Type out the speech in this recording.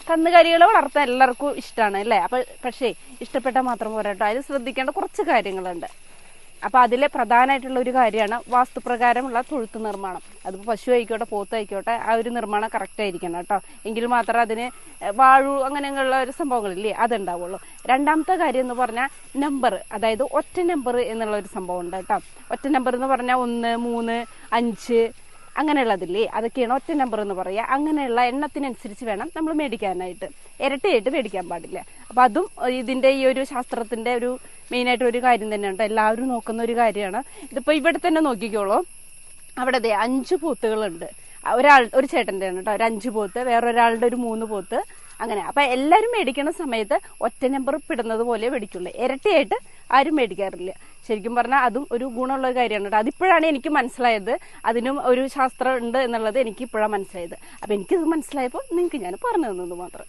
കന്നുകാലികളെ വളർത്താൻ എല്ലാവർക്കും ഇഷ്ടമാണ് അല്ലേ? പക്ഷേ ഇഷ്ടപ്പെട്ടാൽ മാത്രം പോരാട്ടോ, അതിൽ ശ്രദ്ധിക്കേണ്ട കുറച്ച് കാര്യങ്ങളുണ്ട്. അപ്പോൾ അതിലെ പ്രധാനമായിട്ടുള്ള ഒരു കാര്യമാണ് വാസ്തുപ്രകാരമുള്ള തൊഴുത്ത് നിർമ്മാണം. അതിപ്പോൾ പശു ആയിക്കോട്ടെ പോത്തായിക്കോട്ടെ, ആ ഒരു നിർമ്മാണം കറക്റ്റ് ആയിരിക്കണം കേട്ടോ. എങ്കിൽ മാത്രം അതിന് വാഴു അങ്ങനെയുള്ള ഒരു സംഭവങ്ങളില്ലേ അതുണ്ടാവുള്ളൂ. രണ്ടാമത്തെ കാര്യം എന്ന് പറഞ്ഞാൽ നമ്പർ, അതായത് ഒറ്റ നമ്പർ എന്നുള്ള ഒരു സംഭവം ഉണ്ട് കേട്ടോ. ഒറ്റ നമ്പർ എന്ന് പറഞ്ഞാൽ 1, 3, 5 അങ്ങനെയുള്ളതില്ലേ, അതൊക്കെയാണ് ഒറ്റ നമ്പർ എന്ന് പറയുക. അങ്ങനെയുള്ള എണ്ണത്തിനനുസരിച്ച് വേണം നമ്മൾ മേടിക്കാനായിട്ട്, ഇരട്ടിയായിട്ട് മേടിക്കാൻ പാടില്ല. അപ്പം അതും ഇതിൻ്റെ ഈ ഒരു ശാസ്ത്രത്തിൻ്റെ ഒരു മെയിനായിട്ട് ഒരു കാര്യം തന്നെയാണ്, എല്ലാവരും നോക്കുന്ന ഒരു കാര്യമാണ്. ഇതിപ്പോൾ ഇവിടെ തന്നെ നോക്കിക്കോളൂ, അവിടെ 5 പോത്തുകളുണ്ട്. ഒരു ചേട്ടൻ്റെ ആണ് കേട്ടോ, ഒരു 5 പോത്ത്, വേറൊരാളുടെ ഒരു 3 പോത്ത്, അങ്ങനെ. അപ്പം എല്ലാവരും മേടിക്കുന്ന സമയത്ത് ഒറ്റ നമ്പർ പിടുന്നത് പോലെ മേടിക്കുള്ളൂ, ഇരട്ടിയായിട്ട് ആരും മേടിക്കാറില്ല. ശരിക്കും പറഞ്ഞാൽ അതും ഒരു ഗുണമുള്ള ഒരു കാര്യമാണ് കേട്ടോ. അതിപ്പോഴാണ് എനിക്ക് മനസ്സിലായത്, അതിനും ഒരു ശാസ്ത്രം ഉണ്ട് എന്നുള്ളത് എനിക്ക് ഇപ്പോഴാണ് മനസ്സിലായത്. അപ്പം എനിക്കിത് മനസ്സിലായപ്പോൾ നിങ്ങൾക്ക് ഞാൻ പറഞ്ഞു തന്നത് മാത്രം.